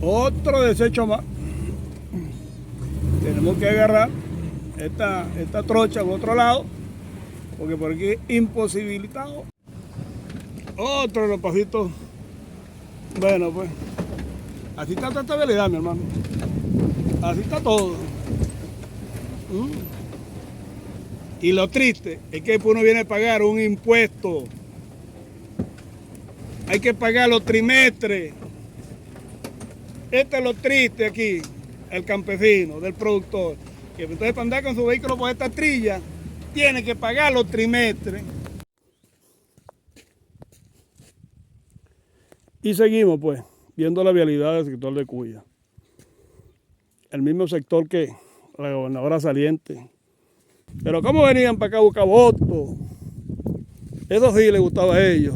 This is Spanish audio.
Otro desecho más. Tenemos que agarrar esta trocha por otro lado, porque por aquí es imposibilitado. Otro de los pasitos. Bueno, pues así está esta estabilidad, mi hermano. Así está todo. Y lo triste es que uno viene a pagar un impuesto. Hay que pagar los trimestres. Este es lo triste aquí, el campesino, del productor. Que entonces para andar con su vehículo por esta trilla, tiene que pagar los trimestres. Y seguimos pues, viendo la vialidad del sector de Cuya. El mismo sector que la gobernadora saliente. Pero ¿cómo venían para acá a buscar votos? Eso sí les gustaba a ellos.